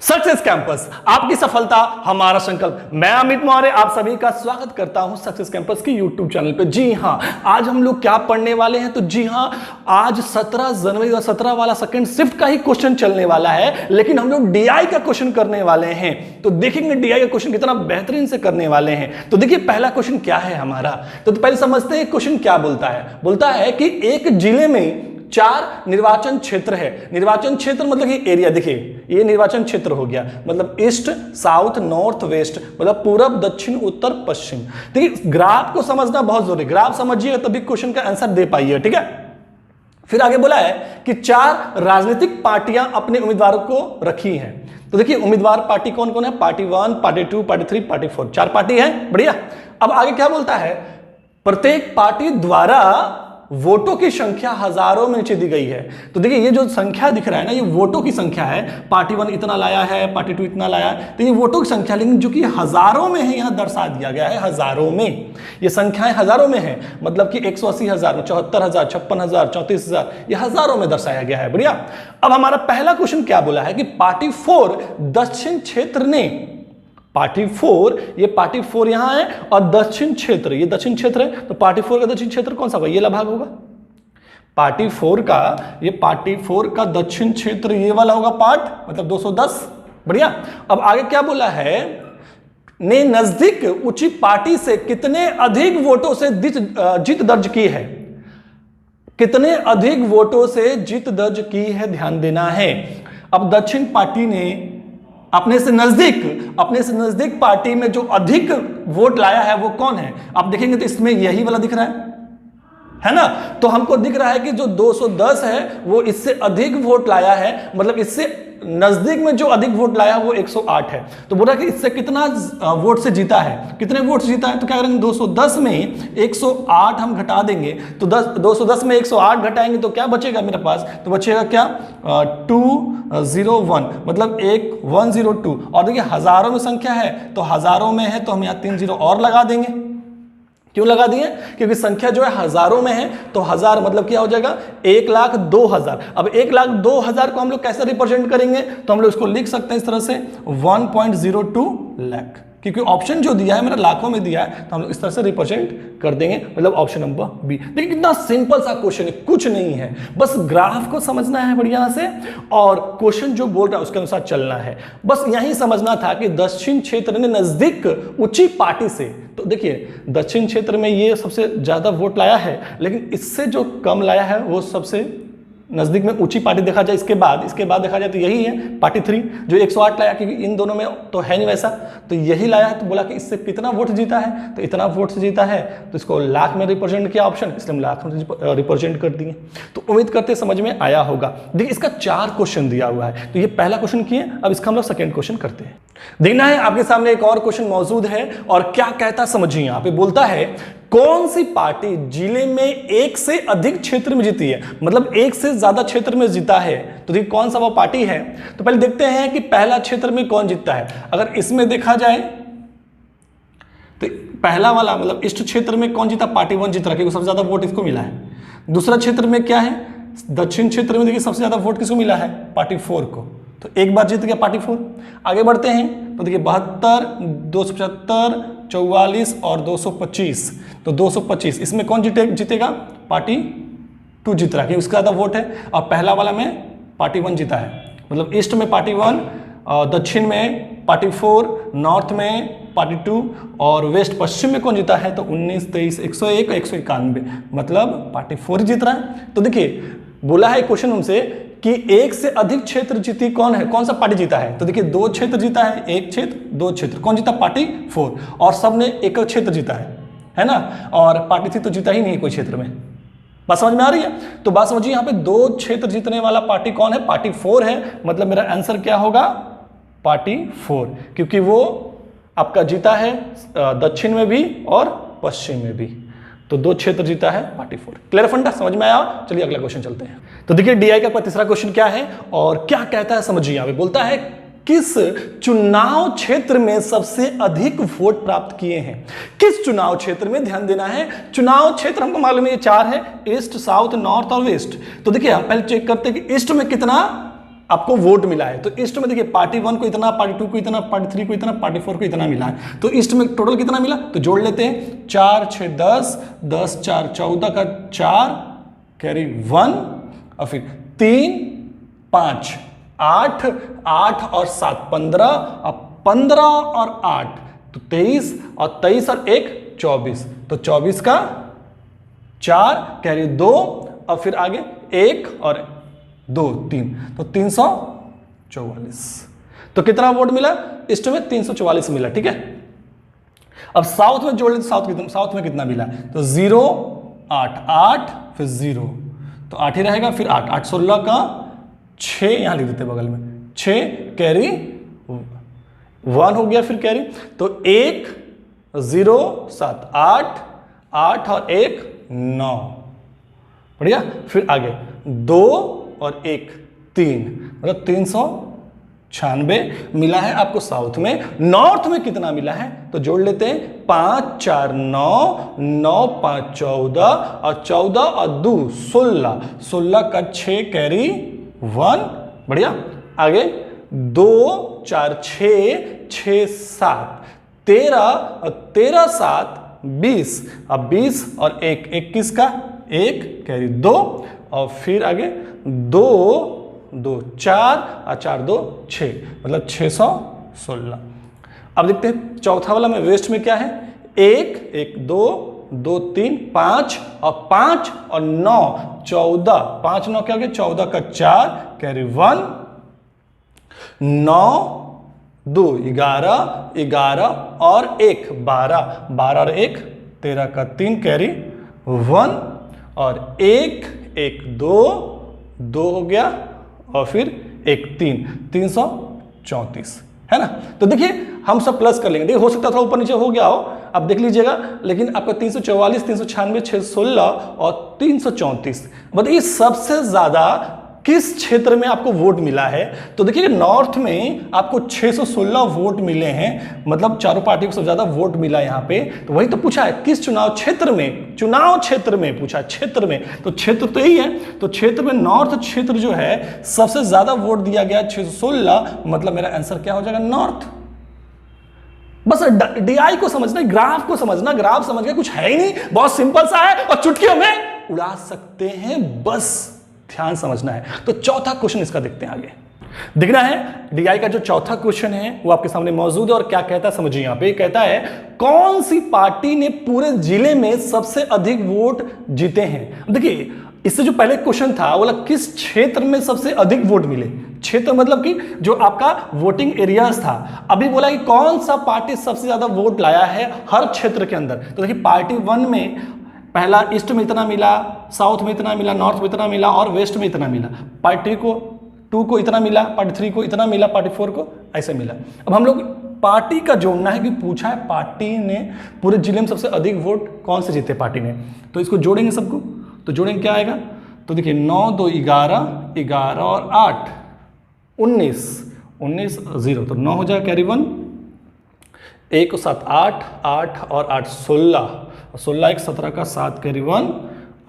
Success campus, आपकी सफलता हमारा संकल्प। मैं अमित मौर्य आप सभी का स्वागत करता हूं सक्सेस कैंपस की यूट्यूब चैनल पे। जी हां, आज हम लोग क्या पढ़ने वाले हैं? तो जी हां, आज 17 जनवरी और 17 वाला सेकंड शिफ्ट का ही क्वेश्चन चलने वाला है, लेकिन हम लोग डीआई का क्वेश्चन करने वाले हैं। तो देखेंगे डीआई का क्वेश्चन कितना बेहतरीन से करने वाले हैं। तो देखिए पहला क्वेश्चन क्या है हमारा, तो पहले समझते हैं क्वेश्चन क्या बोलता है। बोलता है कि एक जिले में 4 निर्वाचन क्षेत्र है। निर्वाचन क्षेत्र मतलब ये एरिया, देखिए ये निर्वाचन क्षेत्र हो गया, मतलब ईस्ट, साउथ, नॉर्थ, वेस्ट, मतलब पूरब, दक्षिण, उत्तर, पश्चिम। देखिए ग्राफ को समझना बहुत जरूरी, ग्राफ समझिएगा तभी क्वेश्चन का आंसर दे पाइए, ठीक है। फिर आगे बोला है कि 4 राजनीतिक पार्टियां अपने उम्मीदवारों को रखी हैं। तो देखिए उम्मीदवार पार्टी कौन कौन है? Party 1, party 2, party 3, party 4, 4 party है। बढ़िया। अब आगे क्या बोलता है? प्रत्येक पार्टी द्वारा वोटों की संख्या हजारों में नीचे दी गई है। तो देखिए ये जो संख्या दिख रहा है ना, ये वोटों की संख्या है। पार्टी 1 इतना लाया है, पार्टी 2 इतना लाया है, तो ये वोटों की संख्या, लेकिन जो कि हजारों में है, यहां दर्शा दिया गया है हजारों में। ये संख्याएं हजारों में है, मतलब कि 180,000, 74,000, 56,000, 34,000, ये हजारों में दर्शाया गया है। बढ़िया। अब हमारा पहला क्वेश्चन क्या बोला है कि पार्टी 4 दक्षिण क्षेत्र ने, पार्टी 4, ये पार्टी 4 यहां है और दक्षिण क्षेत्र, ये दक्षिण क्षेत्र है, तो पार्टी 4 का दक्षिण क्षेत्र कौन सा होगा? ये भाग होगा। पार्टी 4 का, ये पार्टी 4 का दक्षिण क्षेत्र ये वाला होगा पार्ट, मतलब 210। बढ़िया। अब आगे क्या बोला है? ने नजदीक ऊंची पार्टी से कितने अधिक वोटों से जीत दर्ज की है? कितने अधिक वोटों से जीत दर्ज की है, ध्यान देना है। अब दक्षिण पार्टी ने अपने से नजदीक पार्टी में जो अधिक वोट लाया है वो कौन है? आप देखेंगे तो इसमें यही वाला दिख रहा है ना। तो हमको दिख रहा है कि जो 210 है वो इससे अधिक वोट लाया है, मतलब इससे नजदीक में जो अधिक वोट लाया है वो 108 है। तो बोला कि इससे कितना वोट से जीता है, कितने वोट से जीता है? तो क्या करेंगे, 210 में 108 हम घटा देंगे, तो 210 में 108 घटाएंगे तो क्या बचेगा मेरे पास? तो बचेगा क्या? 201, मतलब 102। और देखिए हजारों में संख्या है, तो हजारों में है तो हम यहाँ 3 0 और लगा देंगे। क्यों लगा दिए? क्योंकि संख्या जो है हजारों में है, तो हजार मतलब क्या हो जाएगा? 1,02,000। अब 1,02,000 को हम लोग कैसे रिप्रेजेंट करेंगे? तो हम लोग इसको लिख सकते हैं इस तरह से 1.02 लाख, क्योंकि ऑप्शन जो दिया है मेरा लाखों में दिया है, तो हम लोग इस तरह से रिप्रेजेंट कर देंगे, मतलब ऑप्शन नंबर बी। देखिए कितना सिंपल सा क्वेश्चन है, कुछ नहीं है, बस ग्राफ को समझना है बढ़िया से और क्वेश्चन जो बोल रहा है उसके अनुसार चलना है। बस यही समझना था कि दक्षिण क्षेत्र ने नजदीक ऊंची पार्टी से, तो देखिए दक्षिण क्षेत्र में ये सबसे ज्यादा वोट लाया है, लेकिन इससे जो कम लाया है वो सबसे नजदीक में ऊंची पार्टी देखा जाए, इसके बाद देखा जाए तो यही है पार्टी 3 जो 108 लाया, क्योंकि इन दोनों में तो है नहीं वैसा, तो यही लाया है। तो बोला कि इससे कितना वोट जीता है, तो इतना वोट से जीता है, तो इसको लाख में रिप्रेजेंट किया ऑप्शन, इसलिए हम लाख में रिप्रेजेंट कर दिए। तो उम्मीद करते समझ में आया होगा। देखिए इसका 4 क्वेश्चन दिया हुआ है, तो ये पहला क्वेश्चन किए, अब इसका हम लोग सेकेंड क्वेश्चन करते हैं। देखना है आपके सामने एक और क्वेश्चन मौजूद है और क्या कहता समझिए। यहाँ पे बोलता है कौन सी पार्टी जिले में एक से अधिक क्षेत्र में जीती है, मतलब एक से ज्यादा क्षेत्र में जीता है। तो देखिए कौन सा वो पार्टी है? तो पहले देखते हैं कि पहला क्षेत्र में कौन जीतता है। अगर इसमें देखा जाए तो पहला वाला मतलब ईस्ट क्षेत्र में कौन जीता? पार्टी 1 जीत रहा है, क्योंकि सबसे ज्यादा वोट इसको मिला है। दूसरा क्षेत्र में क्या है? दक्षिण क्षेत्र में देखिए सबसे ज्यादा वोट किसको मिला है? पार्टी 4 को, तो एक बार जीत गया पार्टी 4। आगे बढ़ते हैं तो देखिए 72, 275, 44 और 225, तो 225 इसमें कौन जीतेगा? पार्टी 2 जीत रहा है, क्योंकि उसका ज्यादा वोट है। और पहला वाला में पार्टी 1 जीता है, मतलब ईस्ट में पार्टी 1, दक्षिण में पार्टी 4, नॉर्थ में पार्टी 2 और वेस्ट पश्चिम में कौन जीता है? तो 19, 23, 101, 191, मतलब पार्टी 4 जीत रहा है। तो देखिए बोला है क्वेश्चन हमसे कि एक से अधिक क्षेत्र जीती कौन है, कौन सा पार्टी जीता है? तो देखिए 2 क्षेत्र जीता है, 1 क्षेत्र, 2 क्षेत्र, कौन जीता? पार्टी 4, और सबने एक क्षेत्र जीता है ना। और पार्टी 3 तो जीता ही नहीं कोई क्षेत्र में। बात समझ में आ रही है? तो बात समझिए यहाँ पे 2 क्षेत्र जीतने वाला पार्टी कौन है? पार्टी 4 है, मतलब मेरा आंसर क्या होगा? पार्टी 4, क्योंकि वो आपका जीता है दक्षिण में भी और पश्चिम में भी, तो 2 क्षेत्र जीता है पार्टी 4। क्लियर फंडा समझ में आया? चलिए अगला क्वेश्चन चलते हैं। तो देखिए डीआई का तीसरा क्वेश्चन क्या है और क्या कहता है समझिए। यहाँ पे बोलता है किस चुनाव क्षेत्र में सबसे अधिक वोट प्राप्त किए हैं? किस चुनाव क्षेत्र में, ध्यान देना है। चुनाव क्षेत्र हमको मालूम है ये 4 है, ईस्ट, साउथ, नॉर्थ और वेस्ट। तो देखिए पहले चेक करते हैं कि ईस्ट में कितना आपको वोट मिला है। तो ईस्ट में देखिए पार्टी 1 को इतना, पार्टी 2 को इतना, पार्टी 3 को इतना, पार्टी 4 को इतना मिला है। तो ईस्ट में टोटल कितना मिला, तो जोड़ लेते हैं, 4 6 10, 10 4 14 का 4 कैरी 1, और फिर 3 5 8, 8 और 7 15, अब 15 और 8 तो 23, और 23 और 1 24, तो 24 का 4 कैरी 2, और फिर आगे 1 और 2 3, तो 344। तो कितना वोट मिला ईस्ट में, 344 मिला, ठीक है। अब साउथ में जोड़ लेते, साउथ में कितना मिला, तो 0 8 8 फिर 0, तो 8 ही रहेगा, फिर 8 8 16 का 6 यहां लिख देते बगल में, 6 कैरी 1 हो गया, फिर कैरी, तो 1 0 7 8 8 और 1 9, बढ़िया। फिर आगे 2 और 1 3, मतलब 396 मिला है आपको साउथ में। नॉर्थ में कितना मिला है, तो जोड़ लेते हैं, 5 4 9, 9 5 14, और 14 और 2 16, 16 का 6 कैरी 1, बढ़िया। आगे 2 4 6, 6 7 13, और 13 7 20, अब 20 और 1 21 का 1 कैरी 2, और फिर आगे 2 2 4 और 4 2 6, मतलब 616। अब देखते हैं चौथा वाला में वेस्ट में क्या है, 1 1 2 2 3 5, और 5 और 9 14, 5 9 क्या हो गया, 14 का 4 कैरी 1, 9 2 11 11 और 1 12, 12 और 1 13 का 3 कैरी 1, और 1 1 2 2 हो गया, और फिर 1 3, 334 है ना। तो देखिए हम सब प्लस कर लेंगे, देखिए हो सकता है थोड़ा ऊपर नीचे हो गया हो, आप देख लीजिएगा, लेकिन आपका 344 396 616 और 334, बताइए सबसे ज्यादा किस क्षेत्र में आपको वोट मिला है। तो देखिए नॉर्थ में आपको 616 वोट मिले हैं, मतलब चारों पार्टी को सबसे ज्यादा वोट मिला यहां पे। तो वही तो पूछा है किस चुनाव क्षेत्र में, चुनाव क्षेत्र में पूछा, क्षेत्र में, तो क्षेत्र तो यही है। तो क्षेत्र में नॉर्थ क्षेत्र जो है सबसे ज्यादा वोट दिया गया 616, मतलब मेरा आंसर क्या हो जाएगा, नॉर्थ। बस डीआई को समझना, ग्राफ को समझना, ग्राफ समझ के कुछ है ही नहीं, बहुत सिंपल सा है और चुटकियों में उड़ा सकते हैं, बस ध्यान समझना है। तो चौथा क्वेश्चन इसका देखते हैं आगे, दिखना है डीआई का जो चौथा क्वेश्चन है वो आपके सामने मौजूद है, और क्या कहता है समझिए। यहां पे कहता है कौन सी पार्टी ने पूरे जिले में सबसे अधिक वोट जीते हैं। देखिए इससे जो पहले क्वेश्चन था बोला किस क्षेत्र में सबसे अधिक वोट मिले, क्षेत्र मतलब कि जो आपका वोटिंग एरियाज था। अभी बोला कि कौन सा पार्टी सबसे ज्यादा वोट लाया है हर क्षेत्र के अंदर। तो देखिए पार्टी 1 में पहला ईस्ट में इतना मिला, साउथ में इतना मिला, नॉर्थ में इतना मिला, और वेस्ट में इतना मिला। पार्टी को 2 को इतना मिला, पार्टी 3 को इतना मिला, पार्टी 4 को ऐसे मिला। अब हम लोग पार्टी का जोड़ना है कि पूछा है पार्टी ने पूरे जिले में सबसे अधिक वोट कौन से जीते पार्टी ने। तो इसको जोड़ेंगे सबको, तो जोड़ेंगे क्या आएगा, तो देखिए 9 2 11, 11 और 8 19, 19 0, तो 9 हो जाएगा कैरी 1, 1 7 8, 8 और 8 16, 16 1 17 का 7 कैरी 1,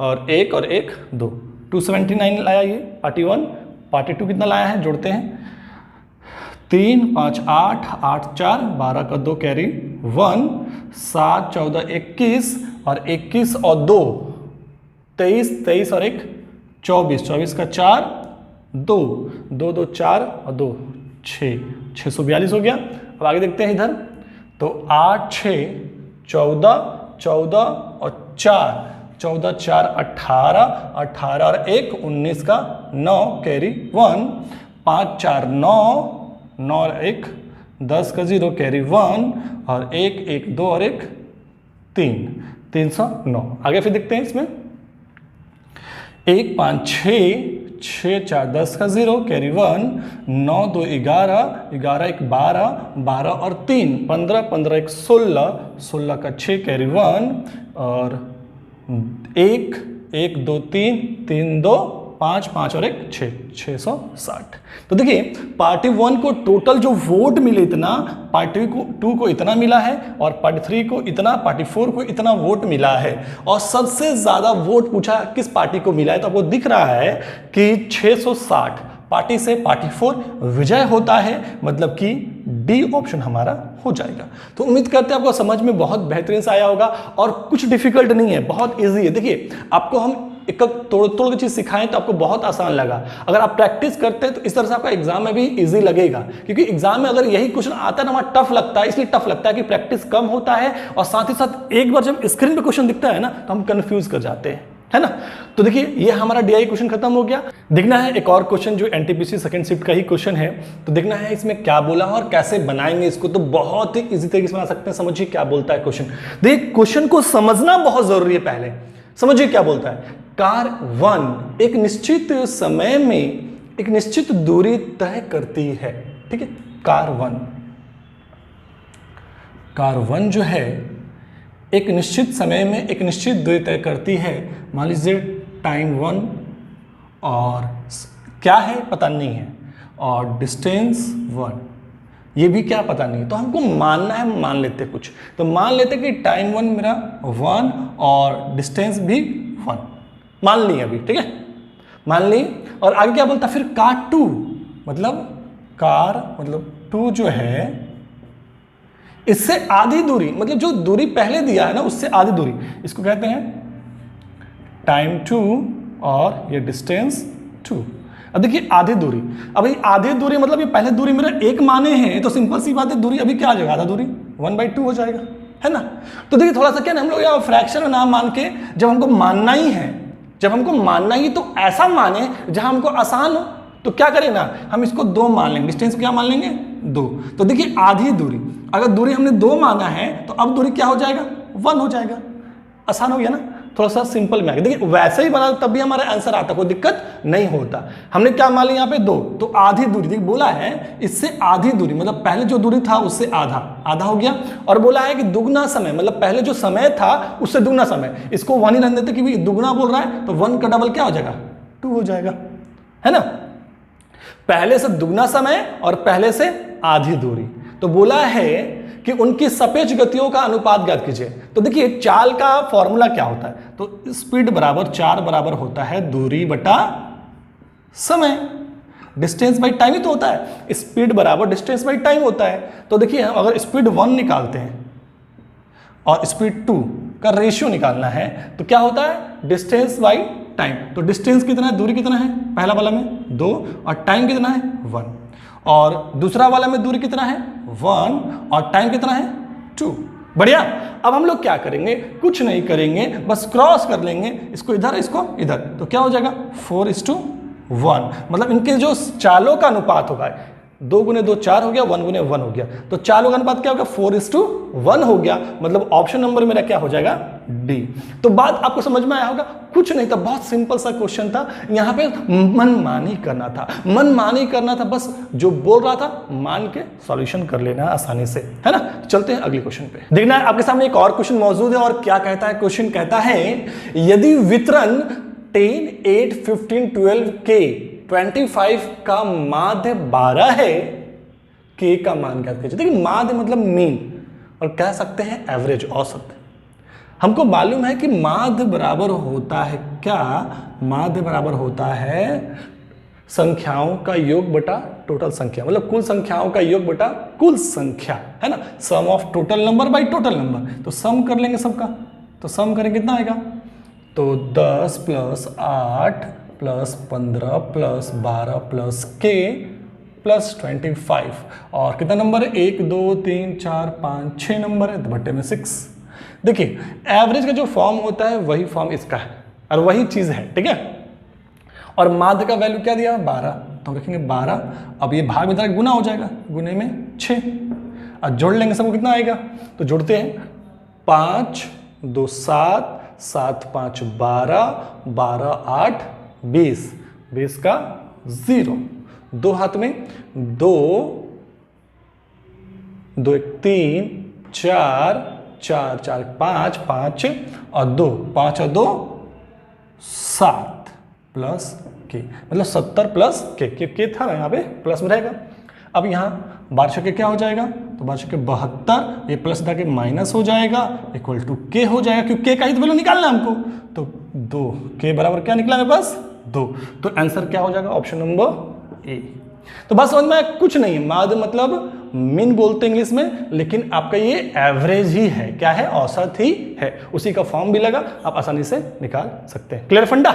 और 1 और 1 2, 279 लाया ये पार्टी 1। पार्टी 2 कितना लाया है, जोड़ते हैं, 3 5 8, 8 4 12 का 2 कैरी 1, 7 14 21, और 21 और 2 23, 23 और 1 24, 24 का 4 2 2 2 4 और 2 6, 642 हो गया। अब आगे देखते हैं इधर, तो 8 6 14, 14 और 4, 14 4 18, 18 और 1 19 का 9 कैरी 1, 5 4 9, 9 और 1 10 का 0 कैरी 1, और 1 1 2 और 1 3, 309। आगे फिर देखते हैं इसमें 1 5 6, 6 4 10 का 0 कैरी 1, 9 2 11, 11 1 12, 12 और 3 15, 15 1 16, 16 का 6 कैरी 1, और 1 1 2 3, 3 2 5, 5 और 1 6, 660। तो देखिए पार्टी 1 को टोटल जो वोट मिले इतना, पार्टी 2 को इतना मिला है, और पार्टी 3 को इतना, पार्टी 4 को इतना वोट मिला है। और सबसे ज्यादा वोट पूछा किस पार्टी को मिला है, तो आपको दिख रहा है कि 660 पार्टी से पार्टी 4 विजय होता है, मतलब कि डी ऑप्शन हमारा हो जाएगा। तो उम्मीद करते हैं आपको समझ में बहुत बेहतरीन से आया होगा और कुछ डिफिकल्ट नहीं है, बहुत इजी है। देखिए आपको हम एक तोड़ तोड़ की चीज सिखाएं तो आपको बहुत आसान लगा। अगर आप प्रैक्टिस करते हैं तो इस तरह से आपका एग्जाम में भी इजी लगेगा, क्योंकि एग्जाम में अगर यही क्वेश्चन आता है ना वहां टफ लगता है। इसलिए टफ लगता है कि प्रैक्टिस कम होता है और साथ ही साथ एक बार जब स्क्रीन पे क्वेश्चन दिखता है ना तो हम कंफ्यूज कर जाते हैं, है ना। तो देखिए ये हमारा डीआई क्वेश्चन खत्म हो गया। देखना है एक और क्वेश्चन जो एनटीपीसी सेकंड शिफ्ट का ही क्वेश्चन है, तो देखना है इसमें क्या बोला और कैसे बनाएंगे इसको। तो बहुत ही इजी तरीके से बना सकते हैं। समझिए क्या बोलता है क्वेश्चन। देखिए क्वेश्चन को समझना बहुत जरूरी है। पहले समझिए क्या बोलता है। कार 1 एक निश्चित समय में एक निश्चित दूरी तय करती है, ठीक है। कार 1 जो है एक निश्चित समय में एक निश्चित दूरी तय करती है। मान लीजिए टाइम 1 और क्या है पता नहीं है, और डिस्टेंस 1 ये भी क्या पता नहीं, तो हमको मानना है। मान लेते कुछ, तो मान लेते कि टाइम 1 मेरा 1 और डिस्टेंस भी 1 मान ली अभी, ठीक है, मान ली। और आगे क्या बोलता फिर कार 2 मतलब 2 जो है इससे आधी दूरी, मतलब जो दूरी पहले दिया है ना उससे आधी दूरी, इसको कहते हैं टाइम 2 और ये डिस्टेंस 2। अब देखिए आधी दूरी, अभी आधी दूरी मतलब ये पहले दूरी मेरा 1 माने हैं, तो सिंपल सी बात है दूरी अभी क्या आ जाएगा, आधा दूरी 1/2 हो जाएगा, है ना। तो देखिए थोड़ा सा क्या ना हम लोग यहाँ फ्रैक्शन में ना मान के जब हमको मानना ही है, जब हमको मानना ही तो ऐसा माने जहां हमको आसान हो, तो क्या करें ना हम इसको 2 मान लेंगे। डिस्टेंस क्या मान लेंगे 2। तो देखिए आधी दूरी, अगर दूरी हमने 2 माना है तो अब दूरी क्या हो जाएगा 1 हो जाएगा। आसान हो गया ना, थोड़ा सा सिंपल में आ गया। देखिए वैसे ही बना तब भी हमारा आंसर आता, कोई दिक्कत नहीं होता। हमने क्या मान लिया यहाँ पे 2, तो आधी दूरी देखिए बोला है इससे आधी दूरी, मतलब पहले जो दूरी था उससे आधा हो गया। और बोला है कि दुगना समय, मतलब पहले जो समय था उससे दुगना समय, इसको 1 ही रहने देते कि दुगना बोल रहा है तो 1 का डबल क्या हो जाएगा 2 हो जाएगा, है ना। पहले से दुगना समय और पहले से आधी दूरी, तो बोला है कि उनकी सापेक्ष गतियों का अनुपात ज्ञात कीजिए। तो देखिए चाल का फॉर्मूला क्या होता है, तो स्पीड बराबर 4 बराबर होता है दूरी बटा समय, डिस्टेंस बाई टाइम ही तो होता है, स्पीड बराबर डिस्टेंस बाई टाइम होता है। तो देखिए हम अगर स्पीड 1 निकालते हैं और स्पीड 2 का रेशियो निकालना है तो क्या होता है डिस्टेंस बाई टाइम। तो डिस्टेंस कितना है, दूरी कितना है, पहला वाला में 2 और टाइम कितना है 1, और दूसरा वाला में दूरी कितना है 1 और टाइम कितना है 2। बढ़िया। अब हम लोग क्या करेंगे, कुछ नहीं करेंगे, बस क्रॉस कर लेंगे, इसको इधर इसको इधर, तो क्या हो जाएगा 4:1। मतलब इनके जो चालों का अनुपात होगा 2 गुने 2 4 हो गया, 1 गुने 1 हो गया, तो चालों का अनुपात क्या होगा 4:1 हो गया। मतलब ऑप्शन नंबर मेरा क्या हो जाएगा डी। तो बात आपको समझ में आया होगा, कुछ नहीं था, बहुत सिंपल सा क्वेश्चन था। यहाँ पे मनमानी करना था, बस जो बोल रहा था मान के सॉल्यूशन कर लेना आसानी से, है ना। चलते हैं अगले क्वेश्चन पे। देखना है आपके सामने एक और क्वेश्चन मौजूद है, और क्या कहता है क्वेश्चन, कहता है यदि वितरण 10, 8, 15, 12 के 25 का माध्य 12 है, के का मान ज्ञात कीजिए। देखिए माध्य मतलब मीन, और कह सकते हैं एवरेज, औसत। हमको मालूम है कि माध्य बराबर होता है क्या, माध्य बराबर होता है संख्याओं का योग बटा टोटल संख्या, मतलब कुल संख्याओं का योग बटा कुल संख्या, है ना। Sum of total number by total number, तो सम कर लेंगे सबका, तो सम करेंगे कितना आएगा, तो 10 + 8 + 15 + 12 + k + 25, और कितना नंबर है 1 2 3 4 5 6 नंबर है, तो बट्टे में 6। देखिए एवरेज का जो फॉर्म होता है वही फॉर्म इसका है और वही चीज है, ठीक है। और माध्य का वैल्यू क्या दिया 12, तो हम रखेंगे 12। अब ये भाग में तरह गुना हो जाएगा, गुने में 6, और जोड़ लेंगे सबको, कितना आएगा, तो जोड़ते हैं 5 2 7 7 5 12 12 8 20, 20 का 0, 2 हाथ में 2 2 1 3 4 4 4 5 5 और 2 5 और 2 7 प्लस के, मतलब 70 प्लस के था ना, यहाँ पे प्लस में रहेगा। अब यहाँ 12 के क्या हो जाएगा, तो 12 के 72, ये प्लस था के माइनस हो जाएगा, इक्वल टू के हो जाएगा, क्योंकि के का ही तो वैल्यू निकालना है हमको। तो 2 के बराबर क्या निकला मेरे पास 2, तो आंसर क्या हो जाएगा ऑप्शन नंबर ए। तो बस समझ में कुछ नहीं, माध्य मतलब मीन बोलते हैं इंग्लिश में, लेकिन आपका ये एवरेज ही है, क्या है, औसत ही है, उसी का फॉर्म भी लगा, आप आसानी से निकाल सकते हैं। क्लियर फंडा।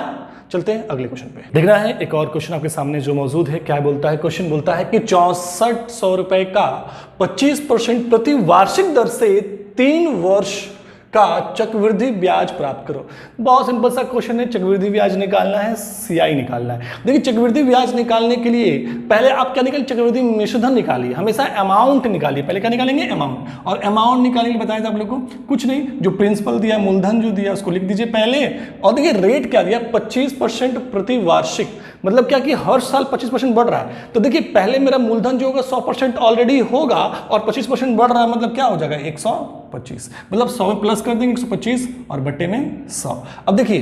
चलते हैं अगले क्वेश्चन पे। देखना है एक और क्वेश्चन आपके सामने जो मौजूद है, क्या बोलता है क्वेश्चन, बोलता है कि 6400 रुपए का 25% प्रति वार्षिक दर से 3 वर्ष का चक्रवृद्धि ब्याज प्राप्त करो। बहुत सिंपल सा क्वेश्चन है, चक्रवृद्धि ब्याज निकालना है, सीआई निकालना है। देखिए चक्रवृद्धि ब्याज निकालने के लिए पहले आप क्या निकालिए, चक्रवृद्धि मिश्रधन निकालिए, हमेशा अमाउंट निकालिए, पहले क्या निकालेंगे, अमाउंट। और अमाउंट निकालने के लिए बताया था आप लोग को कुछ नहीं, जो प्रिंसिपल दिया, मूलधन जो दिया उसको लिख दीजिए पहले, और देखिए रेट क्या दिया, 25% प्रति वार्षिक, मतलब क्या कि हर साल 25% बढ़ रहा है। तो देखिए पहले मेरा मूलधन जो होगा 100% ऑलरेडी होगा, और 25% बढ़ रहा है, मतलब क्या हो जाएगा 125, मतलब 100 में प्लस कर देंगे 125 और बट्टे में 100। अब देखिए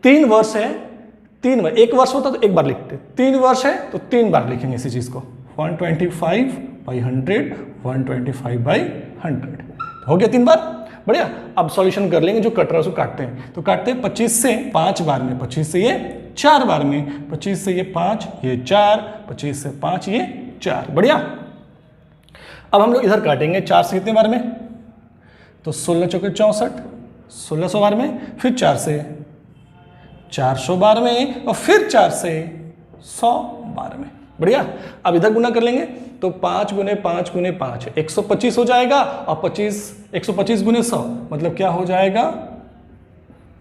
3 वर्ष है, 3 वर्ष, 1 वर्ष होता तो एक बार लिखते, 3 वर्ष है तो 3 बार लिखेंगे इसी चीज को, 125/100, 125/100 हो गया 3 बार। बढ़िया। अब सॉल्यूशन कर लेंगे, जो कट रहा है उसको काटते हैं, तो काटते हैं 25 से 5 बार में, 25 से ये 4 बार में, 25 से ये 5 ये 4, 25 से 5 ये 4। बढ़िया। अब हम लोग इधर काटेंगे 4 से कितने बार में, तो 16 चौके 64, 1600 बार में, फिर 4 से 400 बार में, और फिर 4 से 100 बार में। बढ़िया। अब इधर गुना कर लेंगे, तो 5 गुने 5 गुने 5 125 हो जाएगा, और 125 गुने 100 मतलब क्या हो जाएगा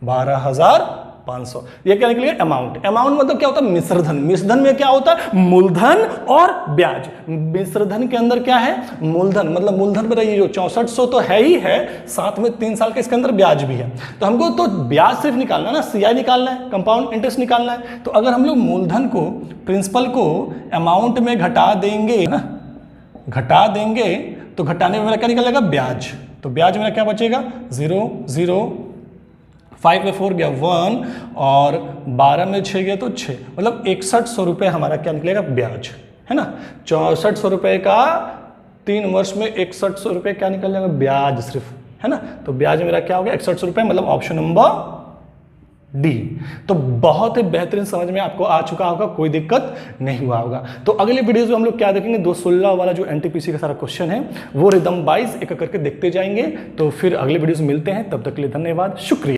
12,500। ये क्या निकलेगा, अमाउंट। अमाउंट मतलब क्या होता है, मिश्रधन। मिश्रधन में क्या होता है, मूलधन और ब्याज। मिश्रधन के अंदर क्या है, मूलधन, मतलब मूलधन में ये जो 6400 तो है ही है, साथ में 3 साल के इसके अंदर ब्याज भी है। तो हमको तो ब्याज सिर्फ निकालना है ना, सीआई निकालना है, कंपाउंड इंटरेस्ट निकालना है। तो अगर हम लोग मूलधन को, प्रिंसिपल को अमाउंट में घटा देंगे ना, घटा देंगे, तो घटाने में मेरा क्या निकलेगा, ब्याज। तो ब्याज मेरा क्या बचेगा, 0 0, 5 में 4 गया 1, और 12 में 6 गया तो 6, मतलब 6100 रुपये हमारा क्या निकलेगा, ब्याज, है ना। 6400 रुपये का 3 वर्ष में 6100 रुपये क्या निकल जाएगा, ब्याज सिर्फ, है ना। तो ब्याज मेरा क्या हो गया, 6100 रुपये, मतलब ऑप्शन नंबर डी। तो बहुत ही बेहतरीन समझ में आपको आ चुका होगा, कोई दिक्कत नहीं हुआ होगा। तो अगले वीडियोस में हम लोग क्या देखेंगे, 216 वाला जो एनटीपीसी का सारा क्वेश्चन है वो रिदम वाइज एक करके देखते जाएंगे। तो फिर अगले वीडियोस में मिलते हैं, तब तक के लिए धन्यवाद, शुक्रिया।